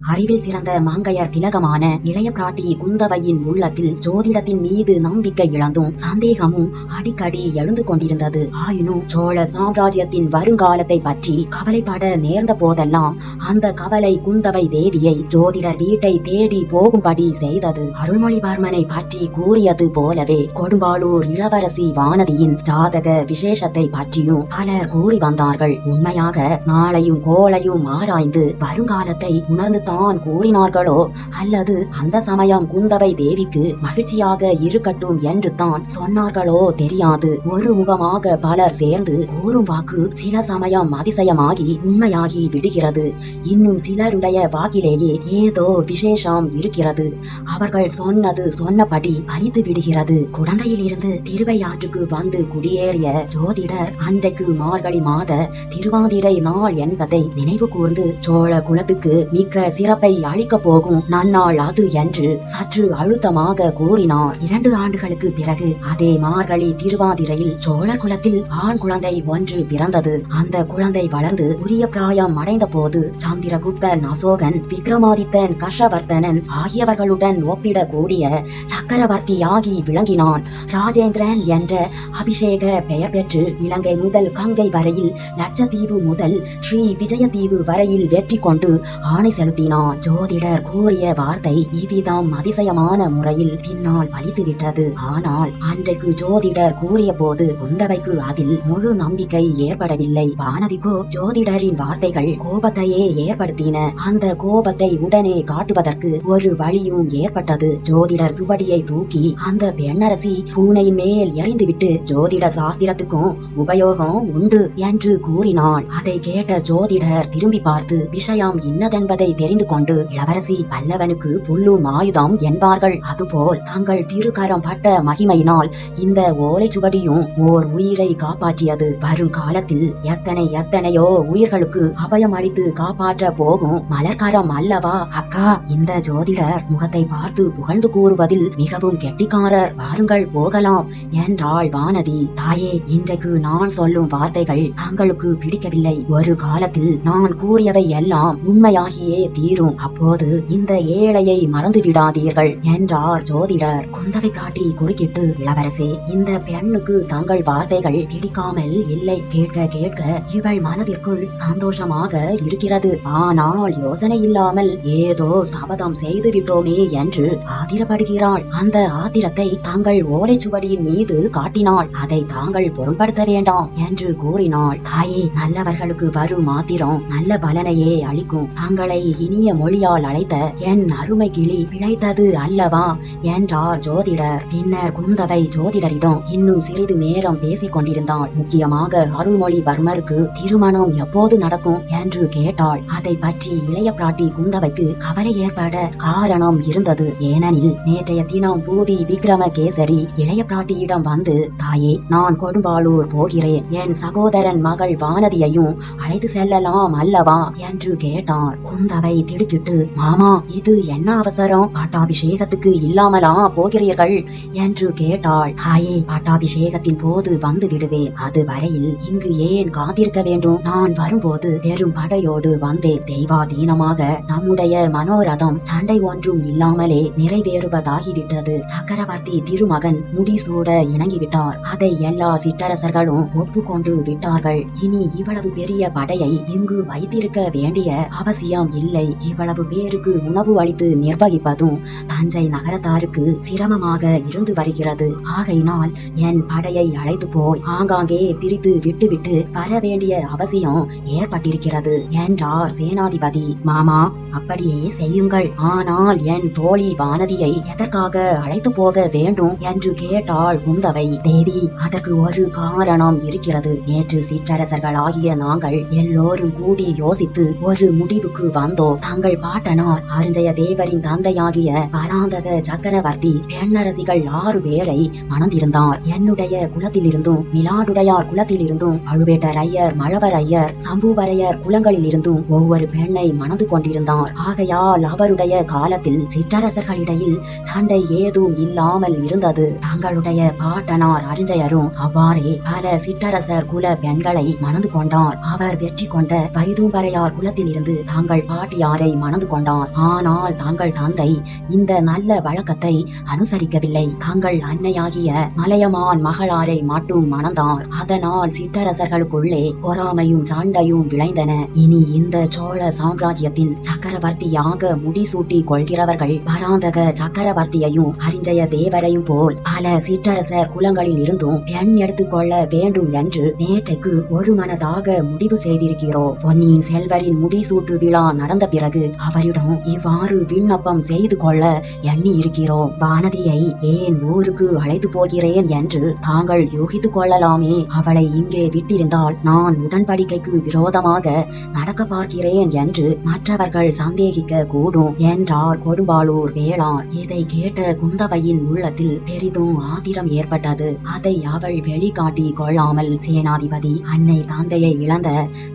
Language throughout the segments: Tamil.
அறிவில் சிறந்த மாங்கையர் திலகமான இளைய பிராட்டி குந்தவையின் உள்ளத்தில் ஜோதிடத்தின் மீது நம்பிக்கை இழந்தும் சந்தேகமும் அடிக்கடி எழுந்து கொண்டிருந்தது. ஆயினும் சோழ சாம்ராஜ்யத்தின் வருங்காலத்தை பற்றி கவலைப்பட நேர்ந்த போதெல்லாம் அந்த கவலை குந்தவை தேவியை ஜோதிடர் வீட்டை தேடி போகும்படி செய்தது. அருள்மொழிவர்மனை பற்றி கூறியது போலவே கொடும்பாளூர் இளவரசி வானதியின் ஜாதக விசேஷத்தை பற்றியும் பலர் கூறி வந்தார்கள். உண்மையாக நாளையும் கோளையும் ஆராய்ந்து வருங்காலத்தை உணர்ந்து தான் கூறினார்களோ அல்லது அந்த சமயம் குந்தவை தேவிக்கு மகிழ்ச்சியாக இருக்கட்டும் என்று தான் சொன்னார்களோ தெரியாது. ஒரு முகமாக பலர் சேர்ந்து கூறும் வாக்கு சில சமயம் அதிசயமாகி உண்மையாகி விடுகிறது. இன்னும் சிலருடைய வாக்கிலேயே ஏதோ விசேஷம் இருக்கிறது. அவர்கள் சொன்னது சொன்னபடி பலித்து விடுகிறது. குழந்தையில் இருந்து திருவையாற்றுக்கு வந்து குடியேறிய ஜோதிடர் அன்றைக்கு மார்கழி மாத திருவாதிரை நாள் என்பதை நினைவு கூர்ந்து சோழ குலத்துக்கு மிக்க சிறப்பை அளிக்க போகும் நன்னாள் அது என்று சற்று அழுத்தமாக கூறினார். 2 ஆண்டுகளுக்கு பிறகு அதே மார்கழி திருவாதிரையில் சோழ குலத்தில் ஆண் குழந்தை ஒன்று பிறந்தது. அந்த குழந்தை வளர்ந்து உரிய பிராயம் அடைந்த போது சந்திரகுப்தன், அசோகன், விக்ரமாதித்தன், கர்ஷவர்த்தனன் ஆகியவர்களுடன் ஒப்பிடக்கூடிய சக்கரவர்த்தியாகி விளங்கினான். ராஜேந்திரன் என்ற அபிஷேக பெயர் பெற்று இலங்கை முதல் கங்கை வரையில், லட்சத்தீவு முதல் ஸ்ரீ விஜயதீவு வரையில் வெற்றி கொண்டு ஆணை செலுத்தினான். ஜோதிடர் கூறிய வார்த்தை இவ்விதம் அதிசயமான முறையில் பின்னால் பலித்துவிட்டது. ஆனால் அன்றைக்கு ஜோதிடர் கூறிய போது குந்தவைக்கு அதில் முழு நம்பிக்கை ஏற்படவில்லை. வானதிக்கோ ஜோதிடரின் வார்த்தைகள் கோபத்தையே ஏற்படுத்தின. அந்த கோபத்தை உடனே காட்டுவதற்கு ஒரு வழியும் ஏற்பட்டது. ஜோதிடர் சுவடியை தூக்கி அந்த பெண்ணரசி பூனையின் மேல் எறிந்துவிட்டு ஜோதிட சாஸ்திரத்துக்கும் உபயோகம் உண்டு என்று கூறினாள். அதை கேட்ட ஜோதிடர் திரும்பி பார்த்து விஷயம் இன்னதென்பதை தெரிந்து கொண்டு, இளவரசி, பல்லவனுக்கு புல்லும் ஆயுதம் என்பார்கள். அதுபோல் தங்கள் திருக்கரம் பட்ட மகிமையினால் இந்த ஓலைச்சுவடியும் ஓர் உயிரை காப்பாற்றியது. வரும் காலத்தில் எத்தனையோ உயிர்களுக்கு அபயம் அளித்து காப்பாற்ற போகும் மலர்கரம் அல்லவா அக்கா. இந்த ஜோதிடர் முகத்தை பார்த்து புகழ்ந்து கூறுவதில் மிகவும் கெட்டிக்காரர். வாருங்கள் போகலாம் என்றாள் வானதி. தாயே, இன்றைக்கு நான் சொல்லும் வார்த்தைகள் தங்களுக்கு பிடிக்கவில்லை. ஒரு காலத்தில் நான் கூறியவை எல்லாம் உண்மையாகியே தீரும். அப்போது இந்த ஏழையை மறந்து விடாதீர்கள் என்றார் ஜோதிடர். குந்தவை பிராட்டி குறுக்கிட்டு, இளவரசே, இந்த பெண்ணுக்கு தங்கள் வார்த்தைகள் பிடிக்காமல் இல்லை. கேட்க கேட்க இவள் மனதிற்குள் சந்தோஷமாக இருக்கிறது. ஆனால் யோசனை இல்லாமல் ஏதோ சபதம் செய்து விட்டோமே என்று ஆத்திரப்படுகிறாள். அந்த ஆத்திரத்தை தங்கள் ஓலைச்சுவடியின் மீது காட்டினாள். அதை தாங்கள் பொருட்படுத்த வேண்டாம் என்று கூறினாள். தாயே, நல்லவர்களுக்கு வரும் ஆத்திரம் நல்ல பலனையே அளிக்கும். தங்களை இனிய மொழியால் அழைத்த என் அருமை கிளி பிழைத்தது அல்லவா என்றார் ஜோதிடர். பின்னர் குந்தவை ஜோதிடரிடம் இன்னும் சிறிது நேரம் பேசிக் கொண்டிருந்தாள். முக்கியமாக அருள்மொழிவர்மருக்கு திருமணம் எப்போது நடக்கும் என்று கேட்டாள். அதை பற்றி இளைய பிராட்டி குந்தவைக்கு கவலை ஏற்பட காரணம் இருந்தது. ஏனெனில் நேற்றைய தினம் பூதி விக்ரமகேசரி இளைய பிராட்டியிடம் வந்து, தாயே, நான் கொடும்பாளூர் போகிறேன். என் சகோதரன் மகள் வானதியையும் அழைத்து செல்லலாம் அல்லவா என்று கேட்டார். குந்தவை திடுக்கிட்டு, மாமா, இது என்ன அவசரம்? பட்டாபிஷேகத்துக்கு இல்லாமலா போகிறீர்கள் என்று கேட்டாள். தாயே, பட்டாபிஷேகத்தின் போது வந்து விடுவேன். அது வரையில் இங்கு ஏன் காத்திருக்க வேண்டும்? நான் வரும்போது பெரும் படையோடு வந்தேன். தெய்வாதீனமாக நம்முடைய மனோரதம் சண்டை ஒன்றும் இல்லாமலே நிறைவேறுவதாகிவிட்டது. சக்கரவர்த்தி திருமகன் முடிசூட இணங்கிவிட்டார். அதை எல்லா சிற்றரசர்களும் ஒப்புக்கொண்டு விட்டார்கள். இனி இவ்வளவு பெரிய படையை இங்கு வைத்திருக்க வேண்டிய அவசியம் இல்லை. இவ்வளவு பேருக்கு உணவு அளித்து நிர்வகிப்பதும் தஞ்சை நகரத்தாருக்கு சிரமமாக இருந்து வருகிறது. ஆகையினால் என் படையை அழைத்து போய் ஆங்காங்கே பிரித்து விட்டுவிட்டு வர வேண்டிய அவசியம் ஏற்பட்டிருக்கிறது என்றார் சேனாதிபதி. மாமா, அப்படியே செய்யுங்கள். ஆனால் என் தோழி வானதியை எதற்காக அழைத்து போக வேண்டும் என்று கேட்டாள் குந்தவை. தேவி, அதற்கு ஒரு காரணம் இருக்கிறது. நேற்று சிற்றரசர்களாகிய நாங்கள் எல்லோரும் கூடி யோசித்து ஒரு முடிவுக்கு வந்தோம். தங்கள் பாட்டனார் அருஞ்சய தேவரின் தந்தையாகிய பராந்தக சக்கரவர்த்தி பெண்ணரசிகள் 6 பேரை மணந்திருந்தார். என்னுடைய குலத்திலிருந்தும், மிலாடுடையார் குலத்திலிருந்தும், பழுவேட்டரையர், மழவரையர், சம்புவரையர் குலங்களில் இருந்தும் ஒவ்வொரு பெண்ணை மணந்து கொண்டிருந்தார். ஆகையால் அவருடைய காலத்தில் சிற்றரசர்களிடையில் சண்டை ஏதும் இல்லாமல் இருந்தது. தங்களுடைய பாட்டனார் அருஞ்சயரும் அவ்வாறே பல சிற்றரசர் குல பெண்களை மணந்து கொண்டார். அவர் வெற்றி கொண்ட வைதும்பரையார் குலத்தில் இருந்து தங்கள் பாட்டியார் மகளாரை மணந்து கொண்டான். ஆனால் தங்கள் தந்தை இந்த நல்ல வழக்கத்தை அனுசரிக்கவில்லை. தங்கள் அன்னையாகிய மலையமான் மகளாரை மட்டும் மணந்தார். அதனால் சிற்றரசர்களுக்குள்ளே பொறாமையும் சண்டையும் விளைந்தன. இனி இந்த சோழ சாம்ராஜ்யத்தின் சக்கரவர்த்தியாக முடிசூட்டி கொள்கிறவர்கள் பராந்தக சக்கரவர்த்தியையும் அரிஞ்சய தேவரையும் போல் பல சிற்றரசர் குலங்களில் இருந்தும் பெண் எடுத்துக்கொள்ள வேண்டும் என்று நேற்றைக்கு ஒரு மனதாக முடிவு செய்திருக்கிறோம். பொன்னியின் செல்வரின் முடிசூட்டு விழா நடந்த பிறகு அவரிடம் இவ்வாறு விண்ணப்பம் செய்து கொள்ள எண்ணி இருக்கிறோம். வானதியை ஏன் ஊருக்கு அழைத்து போகிறேன் என்று தாங்கள் யோகித்துக் கொள்ளலாமே. அவளை இங்கே விட்டிருந்தால் நான் உடன்படிக்கைக்கு விரோதமாக நடக்க பார்க்கிறேன் என்று மற்றவர்கள் சந்தேகிக்க கூடும் என்றார் கொடும்பாளூர் வேளார். இதை கேட்ட குந்தவையின் உள்ளத்தில் பெரிதும் ஆத்திரம் ஏற்பட்டது. அதை அவள் வெளிக்காட்டி கொள்ளாமல், சேனாதிபதி, அன்னை தந்தையை இழந்த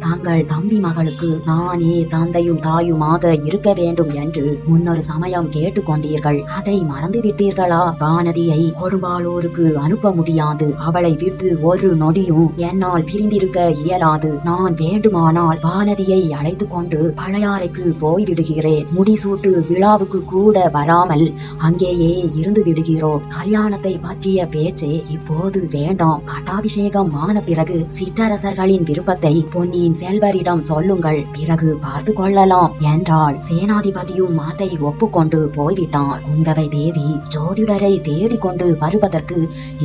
தங்கள் தம்பி மகளுக்கு நானே தந்தையும் தாயுமாக இருக்க வேண்டும் என்று முன்னொரு சமயம் கேட்டுக்கொண்டீர்கள். அதை மறந்து விட்டீர்களா? வானதியை கொடும்பாளூருக்கு அனுப்ப முடியாது. அவளை விட்டு ஒரு நொடியும் என்னால் பிரிந்திருக்க இயலாது. நான் வேண்டுமானால் வானதியை அழைத்து கொண்டு பழையாறைக்கு போய்விடுகிறேன். முடிசூட்டு விழாவுக்கு கூட வராமல் அங்கேயே இருந்து விடுகிறோம். கல்யாணத்தை பற்றிய பேச்சே இப்போது வேண்டாம். பட்டாபிஷேகம் ஆன பிறகு சிற்றரசர்களின் விருப்பத்தை பொன்னியின் செல்வரிடம் சொல்லுங்கள், பிறகு பார்த்து கொள்ளலாம் என்றாள். சேனாதிபதியும் அதை ஒப்புக்கொண்டு போய்விட்டார். குந்தவை தேவி ஜோதிடரை தேடிக்கொண்டு வருவதற்கு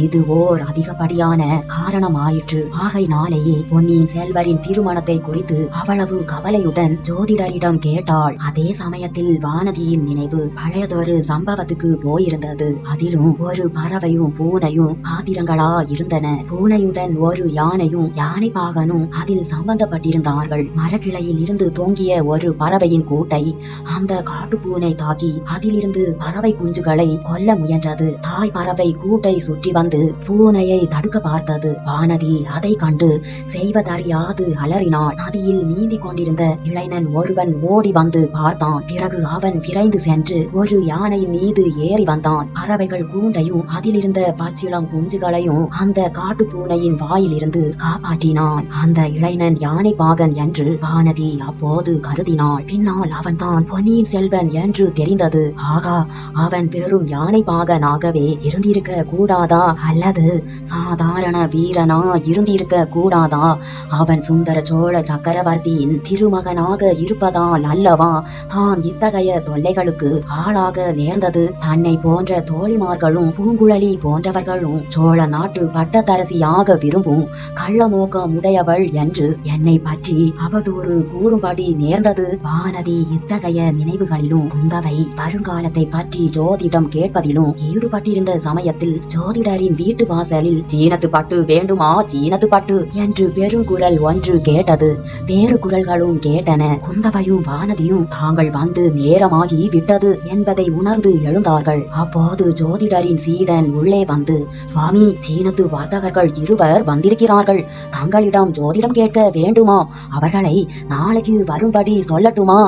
இது ஓர் அதிகப்படியான காரணமாயிற்று. ஆகையினாலேயே பொன்னியின் செல்வரின் திருமணத்தை குறித்து அவ்வளவு கவலையுடன் ஜோதிடரிடம் கேட்டாள். அதே சமயத்தில் வானதியின் நினைவு பழையதொரு சம்பவத்துக்கு போயிருந்தது. அதிலும் ஒரு பறவையும் பூனையும் பாத்திரங்களா இருந்தன. பூனையுடன் ஒரு யானையும் யானை பாகனும் அதில் சம்பந்தப்பட்டிருந்தார்கள். மரக்கிளையில் இருந்து தொங்கிய ஒரு பறவையின் கூட்டை அந்த காட்டுப்பூனை தாக்கி அதிலிருந்து பறவை குஞ்சுகளை கொல்ல முயன்றது. தாய் பறவை கூட்டை சுற்றி வந்து பூனையை தடுக்க பார்த்தது. வானதி அதை கண்டு செய்வதறியாது அலறினாள். நதியில் நீந்தி கொண்டிருந்த இளைஞன் ஒருவன் ஓடி வந்து பார்த்தான். பிறகு அவன் விரைந்து சென்று ஒரு யானையின் மீது ஏறி வந்தான். பறவைகள் கூண்டையும் அதிலிருந்த பச்சிளம் குஞ்சுகளையும் அந்த காட்டு பூனையின் வாயில் இருந்து காப்பாற்றினான். அந்த இளைஞன் யானை பாகன் என்று வானதி அப்போது கருதினாள். பின்னால் அவன் தான் பொன்னியின் செல்வன் என்று தெரிந்தது. ஆகா, அவன் வெறும் யானை பாகனாகவே இருந்திருக்க கூடாதா? அல்லது சாதாரண வீரனா இருந்திருக்க கூடாதா? அவன் சுந்தர சோழ சக்கரவர்த்தியின் திருமகனாக இருப்பதால் அல்லவா தான் இத்தகைய தொல்லைகளுக்கு ஆளாக நேர்ந்தது. தன்னை போன்ற தோழிமார்களும் பூங்குழலி போன்றவர்களும் சோழ நாட்டு பட்டத்தரசியாக விரும்பும் கள்ள நோக்கம் உடையவள் என்று என்னை பற்றி அவதூறு கூறும்படி நேர்ந்தது. வானதி இத்தகைய நினைவுகளிலும் குந்தவை வருங்காலத்தை பற்றி ஜோதிடம் கேட்பதிலும் ஈடுபட்டிருந்த சமயத்தில் ஜோதிடரின் வீட்டு வாசலில் சீனத்து பட்டு வேண்டுமா, சீனத்து பட்டு என்று பெருங்குரல் ஒன்று கேட்டது. வேறு குரல்களும் கேட்டன. குந்தவையும் வானதியும் தாங்கள் வந்து நேரமாகி விட்டது என்பதை உணர்ந்து எழுந்தார்கள். அப்போது ஜோதிடரின் சீடன் உள்ளே வந்து, சுவாமி, சீனத்து வர்த்தகர்கள் இருவர் வந்திருக்கிறார்கள். தங்களிடம் ஜோதிடம் கேட்க வேண்டுமா? அவர்களை நாளைக்கு வரும்படி சொல்லட்டுமா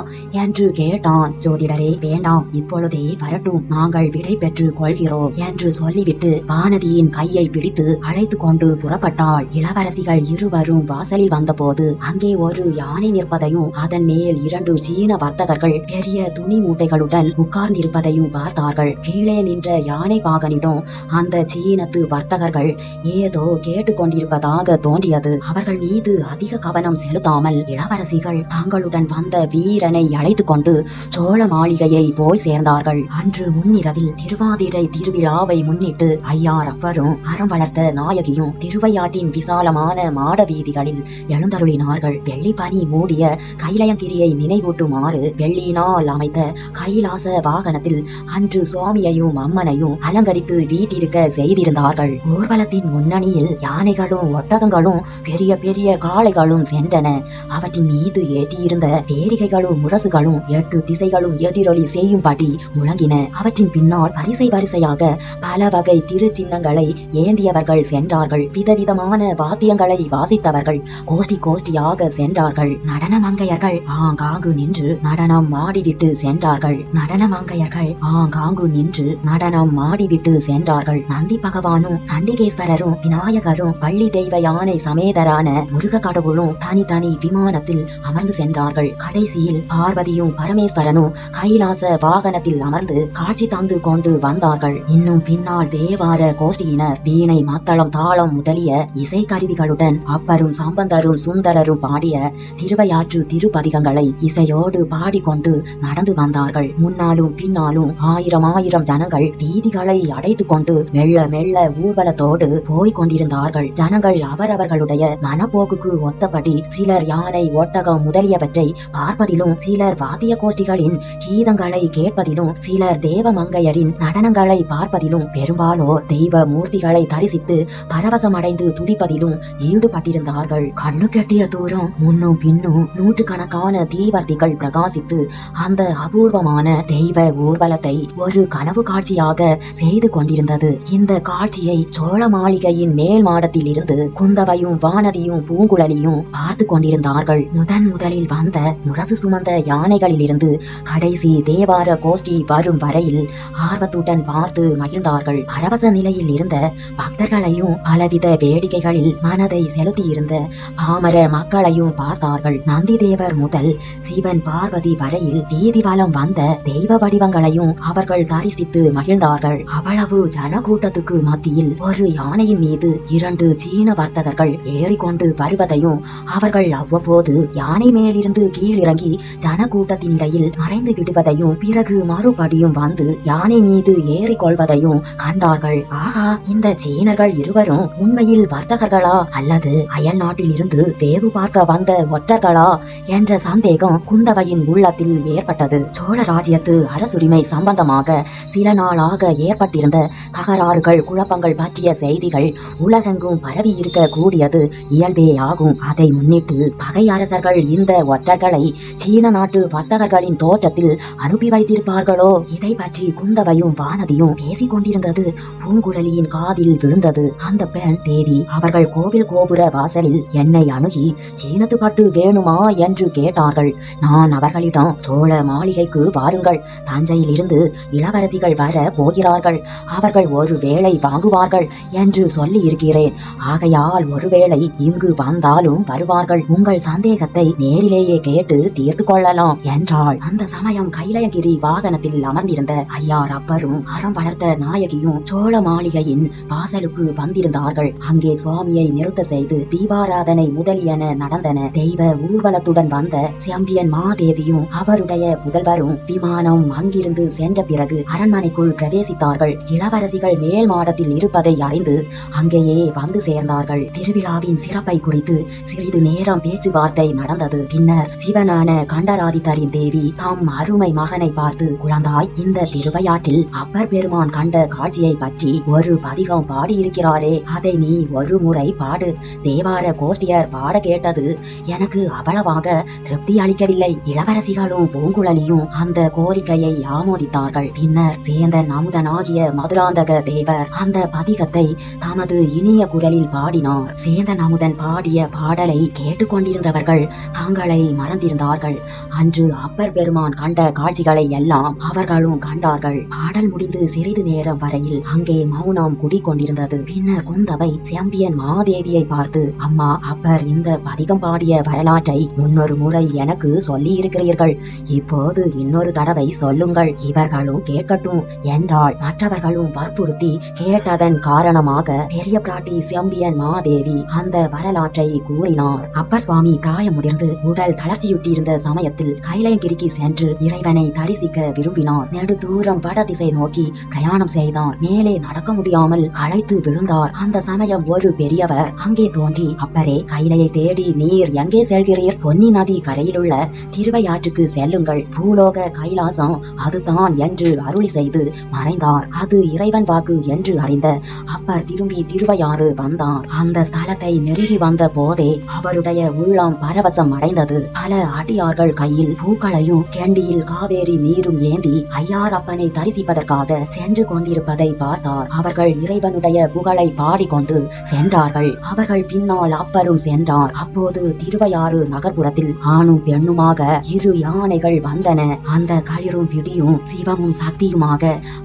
என்று கேட்டான். ஜோதிடரே, வேண்டாம், இப்பொழுதே வரட்டும், நாங்கள் விடை பெற்று கொள்கிறோம் என்று சொல்லிவிட்டு வானதியின் கையை பிடித்து அழைத்து கொண்டு புறப்பட்டாள். இளவரசிகள் இருவரும் வாசலில் வந்தபோது அங்கே ஒரு யானை நிற்பதையும் அதன் மேல் 2 சீன வர்த்தகர்கள் பெரிய துணி மூட்டைகளுடன் உட்கார்ந்திருப்பதையும் பார்த்தார்கள். கீழே நின்ற யானை பாகனிடம் அந்த சீனத்து வர்த்தகர்கள் ஏதோ கேட்டுக்கொண்டிருப்பதாக தோன்றியது. அவர்கள் மீது அதிக கவனம் செலுத்தாமல் இளவரசிகள் தங்களுடன் வந்த வீரனை அழைத்து கொண்டு சோழ மாளிகையை போய் சேர்ந்தார்கள். அன்று முன்னிரவில் திருவாதிரை திருவிழாவை முன்னிட்டு ஐயாரப்பரும் அறம் வளர்த்த நாயகியும் திருவையாற்றின் விசாலமான மாட வீதிகளில் எழுந்தருளினார்கள். வெள்ளி பனி மூடிய கைலயங்கிரியை நினைவூட்டுமாறு வெள்ளியினால் அமைத்த கைலாச வாகனத்தில் அன்று சுவாமியையும் அம்மனையும் அலங்கரித்து வீட்டிருக்க செய்திருந்தார்கள். ஊர்வலத்தின் முன்னணியில் யானைகளும் ஒட்டகங்களும் பெரிய பெரிய காளைகளும் சென்றன. அவற்றின் மீது ஏற்றியிருந்த பேரிகைகளும் முரசுகளும் 8 திசைகளும் எதிரொலி செய்யும்படி முழங்கின. அவற்றின் பின்னால் வரிசை வரிசையாக பல வகை திருச்சின்னங்களை ஏந்தியவர்கள் சென்றார்கள். விதவிதமான வாத்தியங்களை வாசித்தவர்கள் கோஷ்டி கோஷ்டியாக சென்றார்கள். நடன மங்கையர்கள் ஆங்காங்கு நின்று நின்று நடனம் ஆடிவிட்டு சென்றார்கள். நடன மங்கையர்கள் ஆங்காங்கு நின்று நடனம் ஆடிவிட்டு சென்றார்கள். நந்தி பகவானும் சண்டிகேஸ்வரரும் விநாயகரும் பள்ளி தெய்வ யானை சமேதரான முருக கடவுளும் தனித்தனி விமானத்தில் அமர்ந்து சென்றார்கள். கடைசியில் பார்வதியும் பரமேஸ்வரனும் கைலாச வாகனத்தில் அமர்ந்து காட்சி தந்து கொண்டு வந்தார்கள். இன்னும் பின்னால் தேவார கோஷ்டியினர் வீணை மத்தளம் தாளம் முதலிய இசை கருவிகளுடன் அப்பரும் சம்பந்தரும் சுந்தரரும் பாடிய திருவையாற்று திருப்பதிகங்களை இசையோடு பாடிக்கொண்டு நடந்து வந்தார்கள். முன்னாலும் பின்னாலும் ஆயிரம் ஆயிரம் ஜனங்கள் வீதிகளை அடைத்து கொண்டு மெல்ல மெல்ல ஊர்வலத்தோடு போய்க் கொண்டிருந்தார்கள். ஜனங்கள் அவரவர்களுடைய மனப்போக்குக்கு ஒத்தபடி சிலர் யானை ஒட்டகம் முதலியவற்றை பார்ப்பதிலும், சிலர் வாத்திய கோஷ்டிகளின் கீதங்களை கேட்பதிலும், சிலர் தேவமங்கையரின் நடனங்களை பார்ப்பதிலும், பெரும்பாலோர் தெய்வ மூர்த்திகளை தரிசித்து பரவசமடைந்து துதிப்பதிலும் ஈடுபட்டிருந்தார்கள். கண்ணு கெட்டிய தூரம் முன்னும் பின்னும் நூற்றுக்கணக்கான தீவர்த்திகள் பிரகாசித்து அந்த அபூர்வமான தெய்வ ஊர்வலத்தை ஒரு கனவு காட்சியாக செய்து கொண்டிருந்தது. இந்த காட்சியை சோழ மாளிகையின் மேல் மாடத்தில் இருந்து குந்தவையும் வானதியும் பூங்குழலியும் பார்த்து கொண்டிருந்தார்கள். முதலில் வந்த முரசு சுமந்த யானைகளிலிருந்து கடைசி தேவார கோஷ்டி வரும் வரையில் ஆர்வத்துடன் பார்த்து மகிழ்ந்தார்கள். பரவச நிலையில் இருந்த பக்தர்களையும் பலவித வேடிக்கைகளில் மனதை செலுத்தியிருந்த பாமர மக்களையும் பார்த்தார்கள். நந்தி தேவர் முதல் சிவன் பார்வதி வரையில் வீதி வலம் வந்த தெய்வ வடிவங்களையும் அவர்கள் தரிசித்து மகிழ்ந்தார்கள். அவ்வளவு ஜனக்கூட்டத்துக்கு மத்தியில் ஒரு யானையின் மீது 2 சீன வர்த்தகர்கள் ஏறிக்கொண்டு வருவதையும் அவர்கள் அவ்வப்போது யானை மேலிருந்து கீழிறங்கி ஜனக்கூட்டத்தினிடையில் மறைந்து விடுவதையும் பிறகு மறுபடியும் வந்து யானை மீது ஏறிக்கொள்வதையும் கண்டார்கள். ஆஹா, இந்த சீனர்கள் இருவரும் உண்மையில் வர்த்தகர்களா அல்லது அயல் நாட்டில் இருந்து வேவு பார்க்க வந்த ஒற்றர்களா என்ற சந்தேகம் குந்தவையின் உள்ளத்தில் ஏற்பட்டது. சோழ ராஜ்யத்து அரசுரிமை சம்பந்தமாக சில நாளாக ஏற்பட்டிருந்த தகராறுகள் குழப்பங்கள் பற்றிய செய்திகள் உலகெங்கும் பரவி இருக்க கூடியது இயல்பே ஆகும். அதை முன்னிட்டு பகை அரசர்கள் இந்த ஒற்றர்களை சீன நாட்டு வர்த்தகர்களின் தோட்டத்தில் அனுப்பி வைத்திருப்பார்களோ? இதை பற்றி குந்தவையும் வானதியும் பேசிக் கொண்டிருந்தது பூங்குழலியின் காதில் விழுந்தது. அந்த பெண் தேவி அவர்கள் கோவில் கோபுர வாசலில் என்னை அணுகி சீனத்து பட்டு வேணுமா என்று கேட்டார்கள். நான் அவர்களிடம் சோழ மாளிகைக்கு வாருங்கள், தஞ்சையில் இருந்து இளவரசிகள் வர போகிறார்கள், அவர்கள் ஒரு வேளை வாங்குவார்கள் என்று சொல்லி இருக்கிறேன். ஆகையால் ஒருவேளை இங்கு வந்தாலும் வருவார்கள். உங்கள் சந்தேகத்தை நேரிலேயே கேட்டு தீர்த்து கொள்ளலாம் என்றாள். அந்த சமயம் கைலயகிரி வாகனத்தில் அமர்ந்திருந்த ஐயார் அப்பரும் அறம் வளர்த்த நாயகியும் சோழ மாளிகையின் வாசலுக்கு வந்திருந்தார்கள். அங்கே சுவாமியை நிறுத்த செய்து தீபாராதனை முதலியன நடந்தன. தெய்வ ஊர்வலத்துடன் வந்த செம்பியன் மாதேவியும் அவருடைய புதல்வரும் விமானம் அங்கிருந்து சென்ற பிறகு அரண்மனைக்குள் பிரவேசித்தார்கள். இளவரசிகள் மேல் மாடத்தில் இருப்பதை அறிந்து அங்கேயே வந்து சேர்ந்தார்கள். திருவிழாவின் சிறப்பை குறித்து சிறிது நேரம் பேச்சுவார்த்தை நடந்தது. பின்னர் சிவனான கண்டராதித்தரின் தேவி தாம் அருமை மகனை பார்த்து, குழந்தாய், இந்த திருவையாற்றில் அப்பர் பெருமான் கண்ட காட்சியை பற்றி ஒரு பதிகம் பாடியிருக்கிறாரே, அதை நீ ஒரு முறை பாடு. தேவார கோஷ்டியர் பாட கேட்டது எனக்கு அவ்வளவாக திருப்தி அளிக்கவில்லை. இளவரசிகளும் பூங்குழலியும் அந்த கோரிக்கையை ஆமோதித்தார்கள். பின்னர் சேந்தன் அமுதனாகிய மதுராந்தக தேவர் அந்த பதிகத்தை தமது இனிய குரலில் பாடினார். சேந்தன் அமுதன் பாடிய பாடலை கேட்டுக்கொண்டிருந்தவர்கள் தங்களை மறந்திருந்தார்கள். அன்று அப்பர் பெருமான் கண்ட காட்சிகளை எல்லாம் அவர்களும் கண்டார்கள். பாடல் முடிந்து சிறிது நேரம் வரையில் அங்கே மௌனம் குடிக்கொண்டிருந்தது. பின்னர் குந்தவை செம்பியன் மாதேவியை பார்த்து, அம்மா, அப்பர் இந்த பதிகம் பாடிய வரலாற்றை முன்னொரு முறை எனக்கு சொல்லி இருக்கிறீர்கள், இப்போது இன்னொரு தடவை சொல்லுங்கள், இவர்களும் கேட்கட்டும் என்றாள். மற்றவர்களும் வற்புறுத்தி கேட்டதன் காரணமாக பெரிய பிராட்டி செம்பியன் மாதேவி அந்த வரலாற்றை கூறினார். அப்பர் சுவாமி பிராயம் முதிர்ந்து உடல் தளர்ச்சியுற்றிருந்த சமயத்தில் கைலயகிரிக்கு சென்று இறைவனை தரிசிக்க விரும்பினார். நெடு தூரம் வட திசை நோக்கி பிரயாணம் செய்தார். மேலே நடக்க முடியாமல் களைத்து விழுந்தார். அந்த சமயம் ஒரு பெரியவர் அங்கே தோன்றி, அப்பரே, கைலையை தேடி நீர் எங்கே செல்கிறீர்? பொன்னி நதி கரையிலுள்ள திருவையாற்றுக்கு செல்லுங்கள், பூலோக கைலாசம் அதுதான் என்று அருளி செய்து மறைந்தார். அது இறைவன் வாக்கு என்று அறிந்த அப்பர் திரும்பி திருவையாறு வந்தார். அந்த ஸ்தலத்தை நெருங்கி வந்த போதே அவருடைய உள்ளம் பரவசம் அடைந்தது. பல அடியார்கள் கையில் பூக்களையும் கெண்டியில் காவேரி நீரும் ஏந்தி ஐயாரப்பனை தரிசிப்பதற்காக சென்று கொண்டிருப்பதை பார்த்தார். அவர்கள் இறைவனுடைய புகழை பாடிக்கொண்டு சென்றார்கள். அவர்கள் பின்னால் அப்பரும் சென்றார். அப்போது திருவையாறு நகர்ப்புறத்தில் ஆணும் பெண்ணுமாக 2 யானைகள் வந்தன. அந்த களிரும் பிடியும் சிவமும் சக்தியுமாக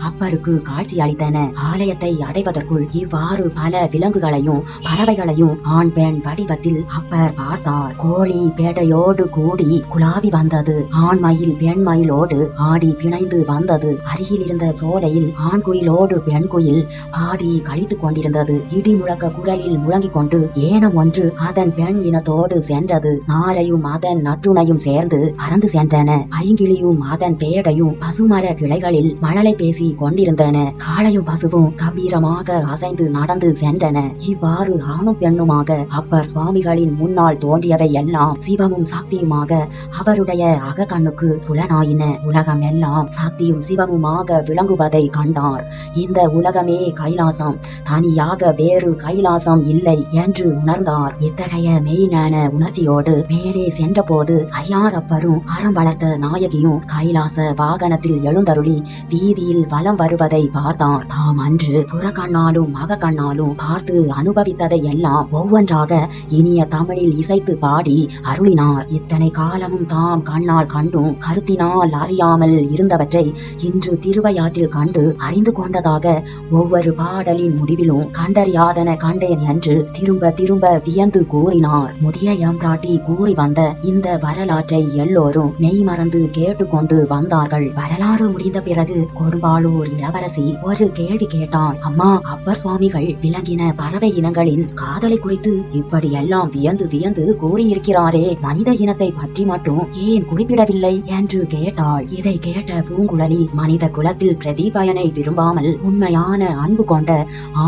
அப்பருக்கு காட்சி அளித்தன. ஆலயத்தை அடைவதற்குள் இவ்வாறு பல விலங்குகளையும் பறவைகளையும் ஆண் பெண் வடிவத்தில் அப்பர் பார்த்தார். கோழி பேடையோடு கூடி குலாவி வந்தது. ஆண் மயில் பெண் மயிலோடு ஆடி பிணைந்து வந்தது. அருகில் இருந்த சோலையில் ஆண் குயிலோடு பெண் குயில் ஆடி கழித்துக் கொண்டிருந்தது. இடி முழக்க குரலில் முழங்கிக் கொண்டு ஏனம் ஒன்று அதன் பெண் இனத்தோடு சென்றது. நாரையும் அதன் நற்றுணையும் சேர்ந்து பறந்து சென்றன. ஐங்கிளியும் அதன் பேடையும் பசுமர கிளைகளில் மழலை பேசி கொண்டிருந்தன. காளையும் பசுவும் கம்பீரமாக அசைந்து நடந்து சென்றன. இவ்வாறு ஆணும் பெண்ணுமாக அப்பர் சுவாமிகளின் முன்னால் தோன்றியவை எல்லாம் சிவமும் சக்தியுமாக அவருடைய அகக்கண்ணுக்கு புலனாயின. உலகம் எல்லாம் சக்தியும் சிவமுமாக விளங்குவதை கண்டார். இந்த உலகமே கைலாசம், தனியாக வேறு கைலாசம் இல்லை என்று உணர்ந்தார். இத்தகைய மெய்ஞான உணர்ச்சியோடு மேலே சென்றபோது ஐயாரப்பரும் அறம் வளர்த்த நாயகியும் கைலாச வாகனத்தில் எழுந்தருளி வீதியில் வலம் வருவதை பார்த்தார். தாம் அன்று புறக்கண்ணாலும் அகக்கண்ணாலும் பார்த்து அனுபவித்ததை எல்லாம் ஒவ்வொன்றாக இனிய தமிழில் இசைத்து பாடி அருளினார். இத்தனை காலமும் தாம் கண்ணால் கண்டும் கருத்தினால் அறியாமல் இருந்தவற்றை இன்று திருவையாற்றில் கண்டு அறிந்து கொண்டதாக ஒவ்வொரு பாடலின் முடிவிலும் கண்டறியாதன கண்டேன் என்று திரும்ப திரும்ப வியந்து கூறினார். முதிய எம்பிராட்டி கூறி வந்த இந்த வரலாற்றை எல்லோரும் மெய் மறந்து கேட்டுக்கொண்டு வந்தார்கள். வரலாறு முடிந்த பிறகு கொடும்பாளூர் இளவரசி ஒரு கேள்வி கேட்டான். அம்மா, அப்பர் சுவாமிகள் விலங்கின பறவை இனங்களின் காதலை குறித்து இப்படி எல்லாம் வியந்து வியந்து கூறியிருக்கிறாரே, மனித இனத்தை பற்றி மட்டும் ஏன் குறிப்பிடவில்லை என்று கேட்டாள். இதை கேட்ட பூங்குழலி, மனித குலத்தில் பிரதிபயனை விரும்பாமல் உண்மையான அன்பு கொண்ட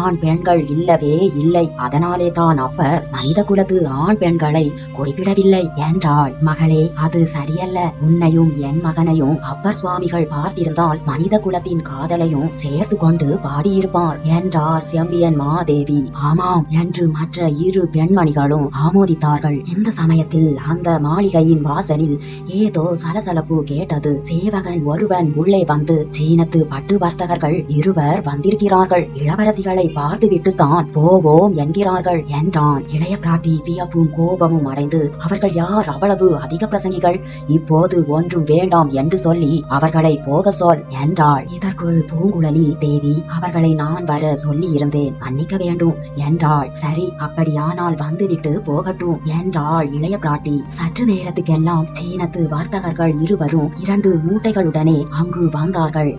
ஆண் பெண்கள் இல்லவே இல்லை. அதனாலே தான் அப்பர் மனித குலத்து ஆண் பெண்களை குறிப்பிடவில்லை என்றாள். மகளே, அது சரியல்ல. உன்னையும் என் மகனையும் அப்பர் சுவாமிகள் பார்த்திருந்தால் மனித குலத்தின் காதலையும் சேர்த்து கொண்டு பாடியிருப்பார் என்றார் செம்பியன் மாதேவி. ஆமாம் என்று மற்ற 2 பெண்மணிகளும் ஆமோதித்தார்கள். இந்த சமயத்தில் அந்த மாளிகையின் வாசலில் ஏதோ சலசலப்பு கேட்டது. சேவகன் ஒருவன் உள்ளே வந்து, சீனத்து பட்டு வர்த்தகர்கள் 2 வந்திருக்கிறார்கள், இளவரசிகளை பார்த்துவிட்டு தான் போவோம் என்கிறார்கள் என்றான். இளைய பிராட்டி வியப்பும் கோபமும் அடைந்து, அவர்கள் யார்? அவ்வளவு அதிக பிரசங்கிகள், இப்போது ஒன்றும் வேண்டாம் என்று சொல்லி அவர்களை போக சொல் என்றாள். இதற்குள் பூங்குழலி, தேவி, அவர்களை நான் வர சொல்லி இருந்தேன், மன்னிக்க வேண்டும் என்றாள். சரி, அப்படியானால் வந்துவிட்டு போகட்டும் என்றாள் இளைய பிராட்டி. சற்று நேரத்துக்கெல்லாம் சீனத்து வர்த்தகர்கள் 2 2 மூட்டைகளுடனே அங்கு வந்தார்கள்.